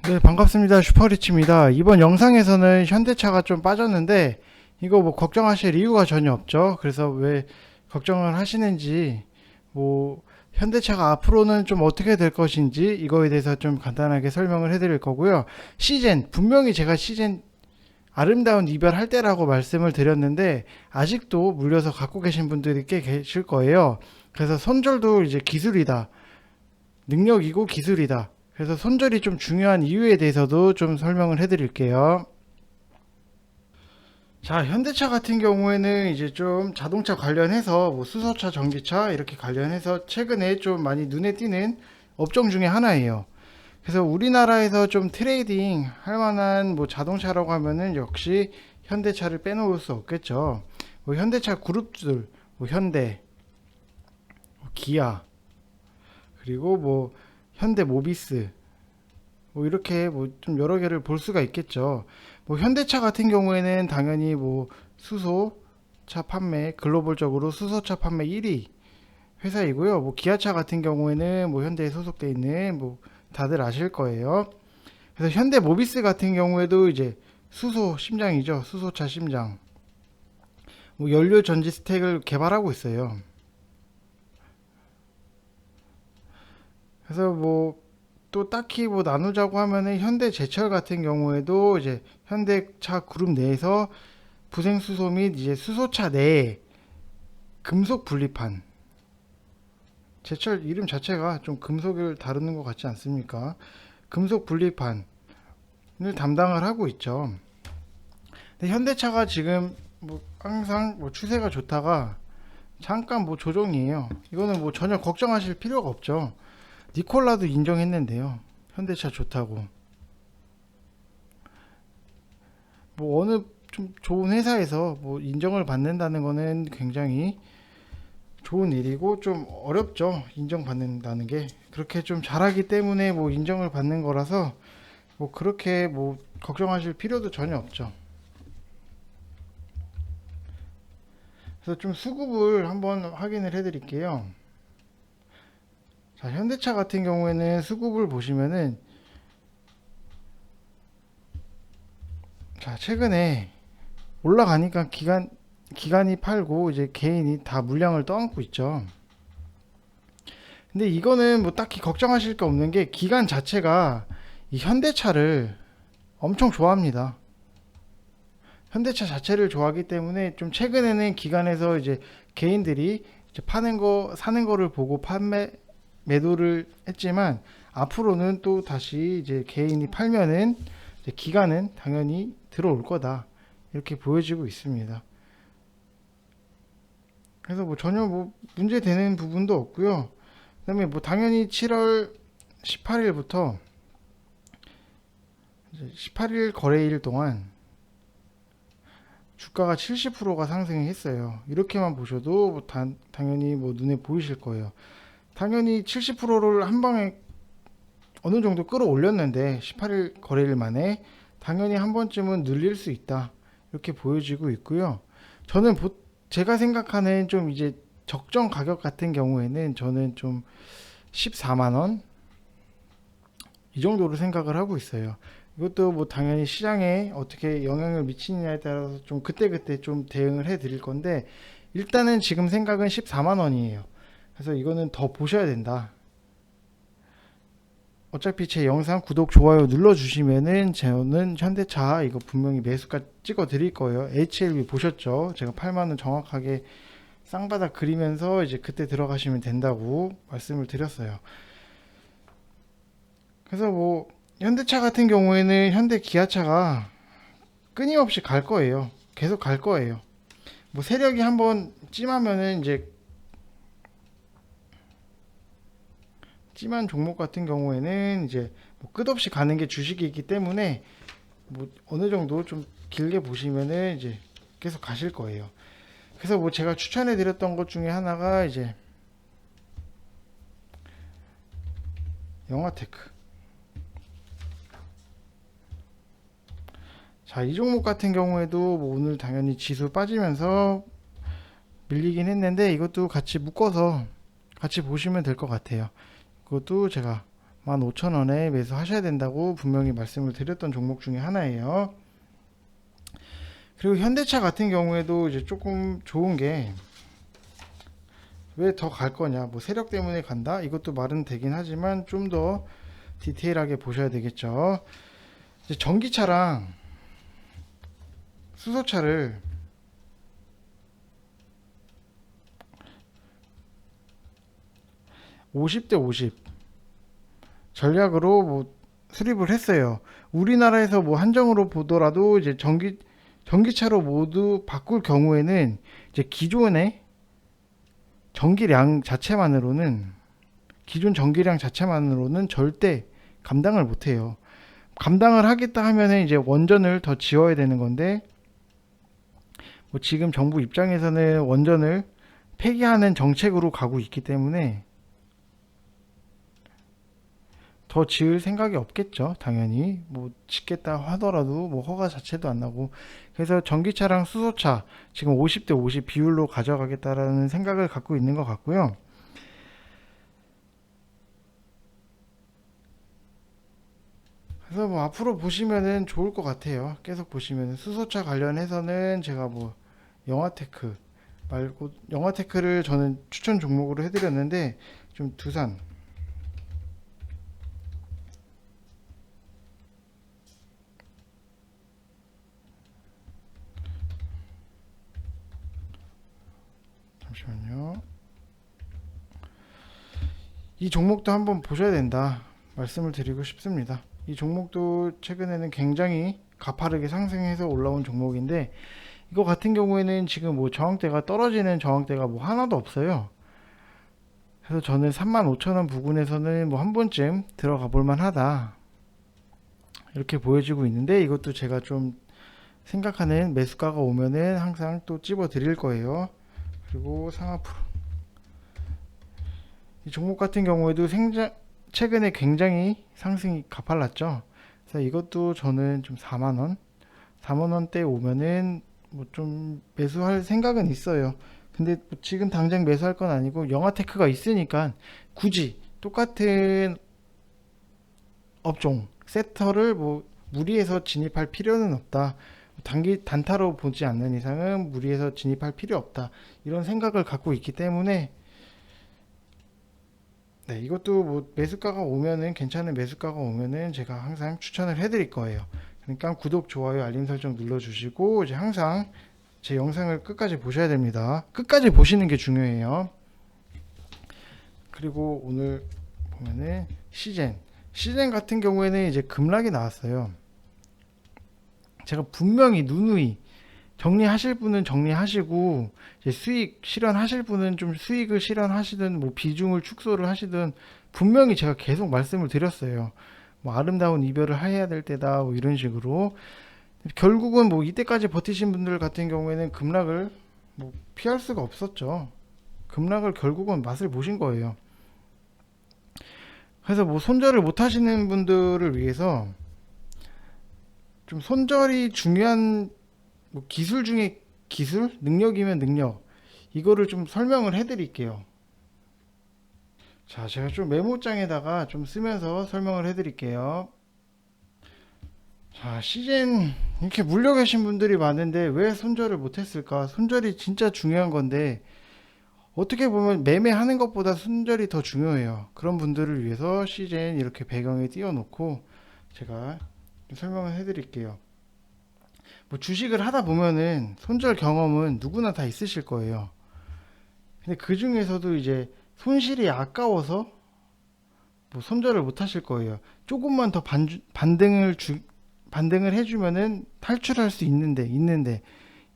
네, 반갑습니다. 슈퍼리치입니다. 이번 영상에서는 현대차가 좀 빠졌는데 이거 뭐 걱정하실 이유가 전혀 없죠. 그래서 왜 걱정을 하시는지, 뭐 현대차가 앞으로는 좀 어떻게 될 것인지 이거에 대해서 좀 간단하게 설명을 해드릴 거고요. 시젠, 분명히 제가 시젠 아름다운 이별 할 때라고 말씀을 드렸는데 아직도 물려서 갖고 계신 분들이 꽤 계실 거예요. 그래서 손절도 이제 기술이다, 능력이고 기술이다. 그래서 손절이 좀 중요한 이유에 대해서도 좀 설명을 해드릴게요. 자, 현대차 같은 경우에는 이제 좀 자동차 관련해서 뭐 수소차, 전기차 이렇게 관련해서 최근에 좀 많이 눈에 띄는 업종 중에 하나예요. 그래서 우리나라에서 좀 트레이딩 할 만한 뭐 자동차라고 하면은 역시 현대차를 빼놓을 수 없겠죠. 뭐 현대차 그룹들, 뭐 현대, 뭐 기아, 그리고 뭐 현대 모비스, 뭐 이렇게 뭐 좀 여러 개를 볼 수가 있겠죠. 뭐 현대차 같은 경우에는 당연히 뭐 수소차 판매 글로벌적으로 수소차 판매 1위 회사이고요. 뭐 기아차 같은 경우에는 뭐 현대에 소속돼 있는 뭐 다들 아실 거예요. 그래서 현대 모비스 같은 경우에도 이제 수소 심장이죠. 수소차 심장. 뭐 연료 전지 스택을 개발하고 있어요. 그래서 뭐 또 딱히 뭐 나누자고 하면은 현대제철 같은 경우에도 이제 현대차 그룹 내에서 부생수소 및 이제 수소차 내에 금속 분리판, 제철 이름 자체가 좀 금속을 다루는 것 같지 않습니까? 금속 분리판을 담당을 하고 있죠. 근데 현대차가 지금 뭐 항상 뭐 추세가 좋다가 잠깐 뭐 조정이에요. 이거는 뭐 전혀 걱정하실 필요가 없죠. 니콜라도 인정했는데요. 현대차 좋다고. 뭐 어느 좀 좋은 회사에서 뭐 인정을 받는다는 거는 굉장히 좋은 일이고 좀 어렵죠. 인정받는다는 게. 그렇게 좀 잘하기 때문에 뭐 인정을 받는 거라서 뭐 그렇게 뭐 걱정하실 필요도 전혀 없죠. 그래서 좀 수급을 한번 확인을 해 드릴게요. 자, 현대차 같은 경우에는 수급을 보시면은, 자, 최근에 올라가니까 기관이 팔고 이제 개인이 다 물량을 떠안고 있죠. 근데 이거는 뭐 딱히 걱정하실 게 없는 게 기관 자체가 이 현대차를 엄청 좋아합니다. 현대차 자체를 좋아하기 때문에 좀 최근에는 기관에서 이제 개인들이 이제 파는 거 사는 거를 보고 판매 매도를 했지만 앞으로는 또 다시 이제 개인이 팔면은 이제 기관은 당연히 들어올 거다, 이렇게 보여지고 있습니다. 그래서 뭐 전혀 뭐 문제 되는 부분도 없고요. 그다음에 뭐 당연히 7월 18일부터 18일 거래일 동안 주가가 70%가 상승했어요. 이렇게만 보셔도 뭐 당연히 뭐 눈에 보이실 거예요. 당연히 70%를 한 방에 어느 정도 끌어올렸는데 18일 거래일 만에 당연히 한 번쯤은 늘릴 수 있다, 이렇게 보여지고 있고요. 저는 제가 생각하는 좀 이제 적정 가격 같은 경우에는 저는 좀 14만 원 이 정도로 생각을 하고 있어요. 이것도 뭐 당연히 시장에 어떻게 영향을 미치느냐에 따라서 좀 그때그때 좀 대응을 해 드릴 건데 일단은 지금 생각은 14만 원이에요. 그래서 이거는 더 보셔야 된다. 어차피 제 영상 구독, 좋아요 눌러주시면은 저는 현대차 이거 분명히 매수가 찍어 드릴 거예요. HLB 보셨죠? 제가 8만원 정확하게 쌍바닥 그리면서 이제 그때 들어가시면 된다고 말씀을 드렸어요. 그래서 뭐 현대차 같은 경우에는 현대 기아차가 끊임없이 갈 거예요. 계속 갈 거예요. 뭐 세력이 한번 찜하면은 이제 찜한 종목 같은 경우에는 이제 뭐 끝없이 가는 게 주식이 있기 때문에 뭐 어느 정도 좀 길게 보시면은 이제 계속 가실 거예요. 그래서 뭐 제가 추천해 드렸던 것 중에 하나가 이제 영화테크. 자, 이 종목 같은 경우에도 뭐 오늘 당연히 지수 빠지면서 밀리긴 했는데 이것도 같이 묶어서 같이 보시면 될 것 같아요. 그것도 제가 15,000원에 매수하셔야 된다고 분명히 말씀을 드렸던 종목 중에 하나예요. 그리고 현대차 같은 경우에도 이제 조금 좋은 게, 왜 더 갈 거냐, 뭐 세력 때문에 간다, 이것도 말은 되긴 하지만 좀 더 디테일하게 보셔야 되겠죠. 이제 전기차랑 수소차를 50대 50 전략으로 뭐 수립을 했어요. 우리나라에서 뭐 한정으로 보더라도 이제 전기차로 모두 바꿀 경우에는 이제 기존 전기량 자체만으로는 절대 감당을 못해요. 감당을 하겠다 하면은 이제 원전을 더 지어야 되는 건데, 뭐 지금 정부 입장에서는 원전을 폐기하는 정책으로 가고 있기 때문에 더 지을 생각이 없겠죠. 당연히 뭐 짓겠다 하더라도 뭐 허가 자체도 안 나고, 그래서 전기차랑 수소차 지금 50대 50 비율로 가져가겠다라는 생각을 갖고 있는 것 같고요. 그래서 뭐 앞으로 보시면은 좋을 것 같아요. 계속 보시면은 수소차 관련해서는 제가 뭐 영화테크 말고, 영화테크를 저는 추천 종목으로 해드렸는데, 좀 두산, 잠시만요. 이 종목도 한번 보셔야 된다 말씀을 드리고 싶습니다. 이 종목도 최근에는 굉장히 가파르게 상승해서 올라온 종목인데, 이거 같은 경우에는 지금 뭐 저항대가, 떨어지는 저항대가 뭐 하나도 없어요. 그래서 저는 35,000원 부근에서는 뭐 한 번쯤 들어가 볼만 하다 이렇게 보여지고 있는데, 이것도 제가 좀 생각하는 매수가가 오면은 항상 또 찝어 드릴 거예요. 그리고 상하프로, 이 종목 같은 경우에도 최근에 굉장히 상승이 가팔랐죠. 그래서 이것도 저는 좀 4만원대 오면은 뭐 좀 매수할 생각은 있어요. 근데 뭐 지금 당장 매수할 건 아니고, 영화테크가 있으니까 굳이 똑같은 업종 섹터를 뭐 무리해서 진입할 필요는 없다. 단타로 보지 않는 이상은 무리해서 진입할 필요 없다, 이런 생각을 갖고 있기 때문에, 네, 이것도 뭐 매수가가 오면은, 괜찮은 매수가가 오면은 제가 항상 추천을 해드릴 거예요. 그러니까 구독, 좋아요, 알림 설정 눌러주시고, 이제 항상 제 영상을 끝까지 보셔야 됩니다. 끝까지 보시는 게 중요해요. 그리고 오늘 보면은 시젠 같은 경우에는 이제 급락이 나왔어요. 제가 분명히 누누이, 정리하실 분은 정리하시고, 이제 수익 실현하실 분은 좀 수익을 실현하시든 뭐 비중을 축소를 하시든 분명히 제가 계속 말씀을 드렸어요. 뭐 아름다운 이별을 해야 될 때다, 뭐 이런 식으로. 결국은 뭐 이때까지 버티신 분들 같은 경우에는 급락을 뭐 피할 수가 없었죠. 급락을 결국은 맛을 보신 거예요. 그래서 뭐 손절을 못 하시는 분들을 위해서 좀 손절이 중요한 뭐 기술 중에 기술, 능력이면 능력, 이거를 좀 설명을 해드릴게요. 자, 제가 좀 메모장에다가 좀 쓰면서 설명을 해드릴게요. 자, 시즌 이렇게 물려 계신 분들이 많은데 왜 손절을 못했을까? 손절이 진짜 중요한 건데, 어떻게 보면 매매하는 것보다 손절이 더 중요해요. 그런 분들을 위해서 시즌 이렇게 배경에 띄워놓고 제가 설명을 해드릴게요. 뭐 주식을 하다 보면은 손절 경험은 누구나 다 있으실 거예요. 근데 그 중에서도 이제 손실이 아까워서 뭐 손절을 못 하실 거예요. 조금만 더 반등을 해주면은 탈출할 수 있는데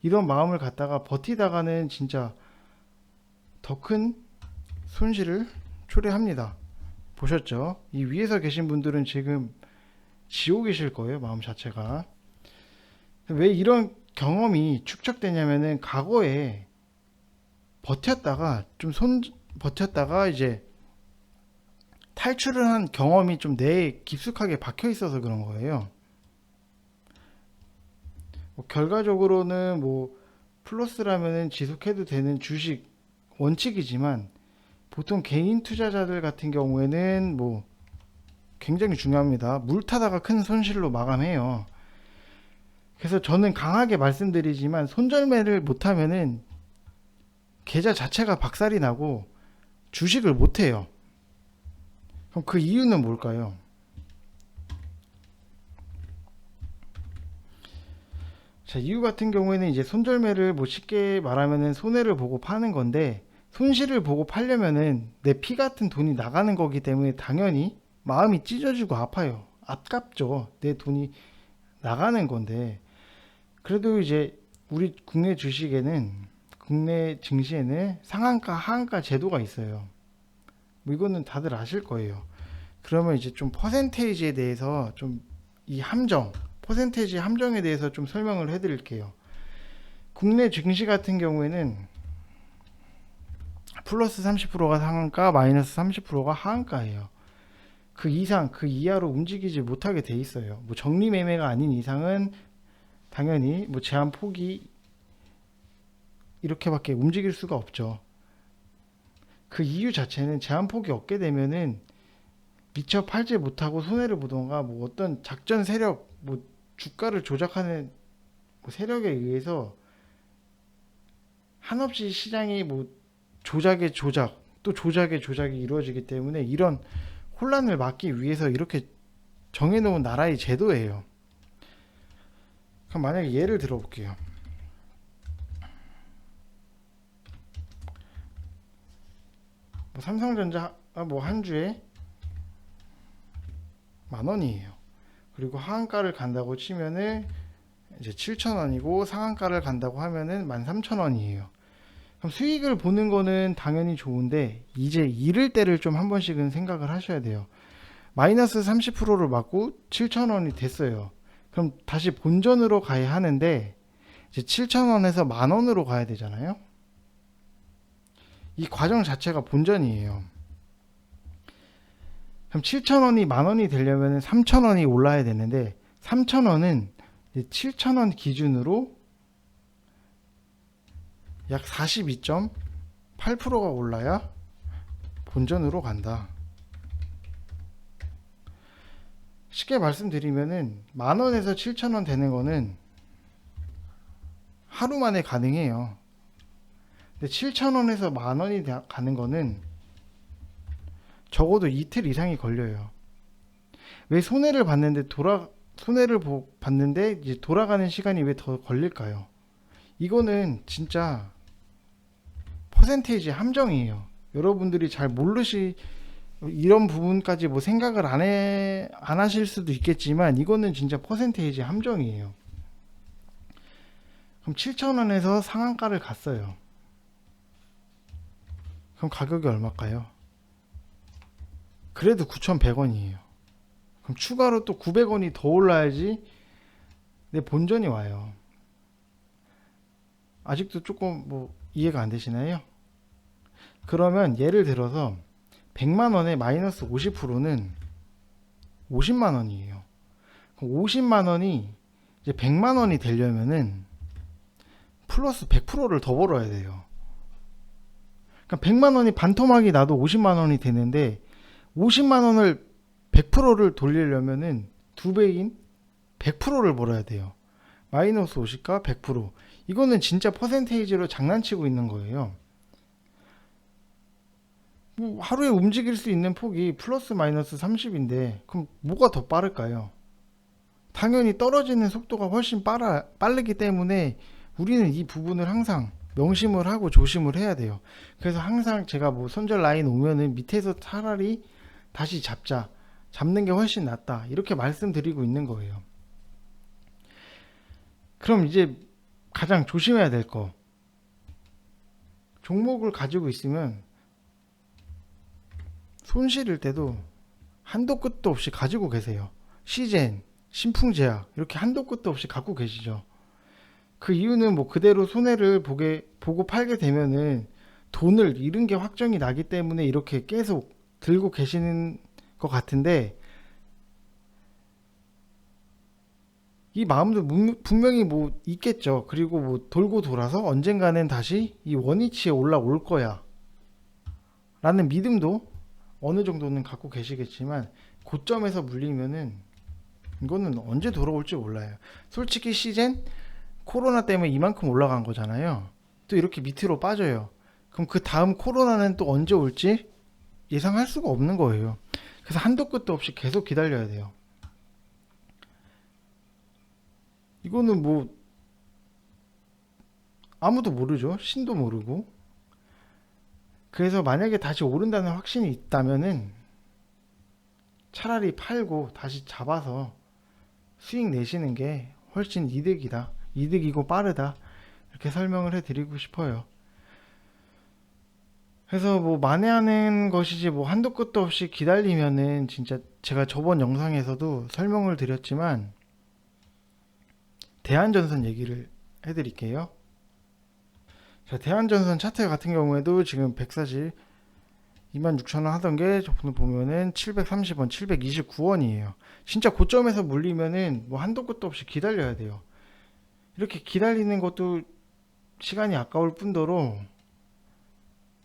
이런 마음을 갖다가 버티다가는 진짜 더 큰 손실을 초래합니다. 보셨죠? 이 위에서 계신 분들은 지금 지옥이실 거예요, 마음 자체가. 왜 이런 경험이 축적되냐면은, 과거에 버텼다가 이제 탈출을 한 경험이 좀 뇌에 깊숙하게 박혀 있어서 그런 거예요. 뭐 결과적으로는 뭐 플러스라면은 지속해도 되는 주식 원칙이지만, 보통 개인 투자자들 같은 경우에는 뭐 굉장히 중요합니다. 물 타다가 큰 손실로 마감해요. 그래서 저는 강하게 말씀드리지만 손절매를 못하면은 계좌 자체가 박살이 나고 주식을 못해요. 그럼 그 이유는 뭘까요? 자, 이유 같은 경우에는 이제 손절매를 뭐 쉽게 말하면은 손해를 보고 파는 건데, 손실을 보고 팔려면은 내 피 같은 돈이 나가는 거기 때문에 당연히 마음이 찢어지고 아파요. 아깝죠. 내 돈이 나가는 건데. 그래도 이제 우리 국내 주식에는, 국내 증시에는 상한가 하한가 제도가 있어요. 뭐 이거는 다들 아실 거예요. 그러면 이제 좀 퍼센테이지에 대해서 좀 이 함정, 퍼센테이지 함정에 대해서 좀 설명을 해드릴게요. 국내 증시 같은 경우에는 플러스 30%가 상한가, 마이너스 30%가 하한가예요. 그 이상, 그 이하로 움직이지 못하게 돼 있어요. 뭐 정리 매매가 아닌 이상은 당연히 뭐 제한 폭이 이렇게밖에 움직일 수가 없죠. 그 이유 자체는 제한 폭이 없게 되면은 미처 팔지 못하고 손해를 보던가 뭐 어떤 작전 세력, 뭐 주가를 조작하는 뭐 세력에 의해서 한없이 시장이 뭐 조작의 조작, 또 조작의 조작이 이루어지기 때문에 이런 혼란을 막기 위해서 이렇게 정해놓은 나라의 제도예요. 그럼 만약에 예를 들어볼게요. 뭐 삼성전자 뭐 한 주에 10,000원이에요. 그리고 하한가를 간다고 치면은 이제 7,000원이고 상한가를 간다고 하면은 13,000원이에요. 그럼 수익을 보는 거는 당연히 좋은데 이제 잃을 때를 좀 한 번씩은 생각을 하셔야 돼요. 마이너스 30%를 맞고 7,000원이 됐어요. 그럼 다시 본전으로 가야 하는데 이제 7,000원에서 10,000원으로 가야 되잖아요. 이 과정 자체가 본전이에요. 그럼 7,000원이 10,000원이 되려면 3,000원이 올라야 되는데 3,000원은 7,000원 기준으로 약 42.8%가 올라야 본전으로 간다. 쉽게 말씀드리면은 10,000원에서 7,000원 되는 거는 하루 만에 가능해요. 근데 7,000원에서 10,000원이 가는 거는 적어도 이틀 이상이 걸려요. 왜 손해를 봤는데 봤는데 이제 돌아가는 시간이 왜 더 걸릴까요? 이거는 진짜 퍼센테이지 함정이에요. 여러분들이 잘 이런 부분까지 뭐 생각을 안 하실 수도 있겠지만 이거는 진짜 퍼센테이지 함정이에요. 그럼 7,000원에서 상한가를 갔어요. 그럼 가격이 얼마일까요? 그래도 9,100원이에요. 그럼 추가로 또 900원이 더 올라야지 내 본전이 와요. 아직도 조금 뭐 이해가 안 되시나요? 그러면 예를 들어서 100만원에 마이너스 50%는 50만원이에요. 그럼 50만원이 이제 100만원이 되려면은 플러스 100%를 더 벌어야 돼요. 그러니까 100만원이 반토막이 나도 50만원이 되는데 50만원을 100%를 돌리려면은 2배인 100%를 벌어야 돼요. 마이너스 50과 100%. 이거는 진짜 퍼센테이지로 장난치고 있는 거예요. 뭐 하루에 움직일 수 있는 폭이 플러스 마이너스 30인데 그럼 뭐가 더 빠를까요? 당연히 떨어지는 속도가 훨씬 빠르기 때문에 우리는 이 부분을 항상 명심을 하고 조심을 해야 돼요. 그래서 항상 제가 뭐 손절 라인 오면은 밑에서 차라리 다시 잡는 게 훨씬 낫다 이렇게 말씀드리고 있는 거예요. 그럼 이제 가장 조심해야 될 거, 종목을 가지고 있으면 손실일 때도 한도 끝도 없이 가지고 계세요. 시젠, 신풍제약 이렇게 한도 끝도 없이 갖고 계시죠. 그 이유는 뭐 그대로 손해를 보고 팔게 되면은 돈을 잃은 게 확정이 나기 때문에 이렇게 계속 들고 계시는 것 같은데, 이 마음도 분명히 뭐 있겠죠. 그리고 뭐 돌고 돌아서 언젠가는 다시 이 원위치에 올라올 거야 라는 믿음도 어느 정도는 갖고 계시겠지만 고점에서 물리면은 이거는 언제 돌아올지 몰라요. 솔직히 시젠 코로나 때문에 이만큼 올라간 거잖아요. 또 이렇게 밑으로 빠져요. 그럼 그 다음 코로나는 또 언제 올지 예상할 수가 없는 거예요. 그래서 한도 끝도 없이 계속 기다려야 돼요. 이거는 뭐 아무도 모르죠. 신도 모르고. 그래서 만약에 다시 오른다는 확신이 있다면은 차라리 팔고 다시 잡아서 수익 내시는 게 훨씬 이득이다. 이득이고 빠르다. 이렇게 설명을 해드리고 싶어요. 그래서 뭐 만회하는 것이지 뭐 한도 끝도 없이 기다리면은 진짜 제가 저번 영상에서도 설명을 드렸지만 대한전선 얘기를 해드릴게요. 자, 대한전선 차트 같은 경우에도 지금 140 26,000원 하던 게 저번에 보면은 730원, 729원이에요. 진짜 고점에서 물리면은 뭐 한도 끝도 없이 기다려야 돼요. 이렇게 기다리는 것도 시간이 아까울 뿐더러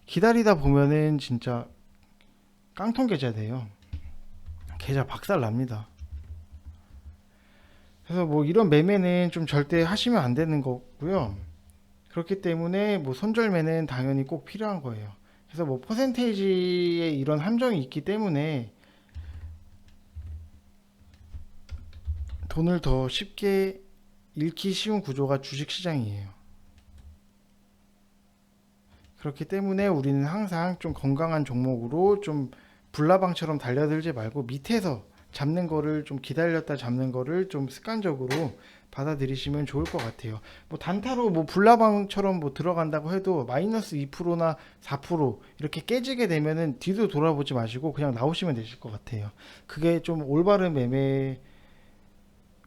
기다리다 보면은 진짜 깡통 계좌 돼요. 계좌 박살 납니다. 그래서 뭐 이런 매매는 좀 절대 하시면 안 되는 거고요. 그렇기 때문에 뭐 손절매는 당연히 꼭 필요한 거예요. 그래서 뭐 퍼센테이지에 이런 함정이 있기 때문에 돈을 더 쉽게 잃기 쉬운 구조가 주식시장이에요. 그렇기 때문에 우리는 항상 좀 건강한 종목으로 좀 불나방처럼 달려들지 말고 밑에서 잡는 거를 좀 기다렸다 잡는 거를 좀 습관적으로 받아들이시면 좋을 것 같아요. 뭐 단타로 뭐 불나방처럼 뭐 들어간다고 해도 마이너스 2%나 4% 이렇게 깨지게 되면은 뒤도 돌아보지 마시고 그냥 나오시면 되실 것 같아요. 그게 좀 올바른 매매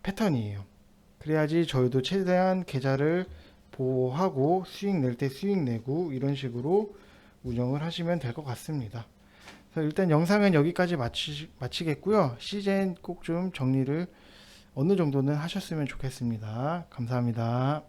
패턴이에요. 그래야지 저희도 최대한 계좌를 보호하고 수익 낼 때 수익 내고 이런 식으로 운영을 하시면 될 것 같습니다. 그래서 일단 영상은 여기까지 마치겠고요. 시즌 꼭 좀 정리를 어느 정도는 하셨으면 좋겠습니다. 감사합니다.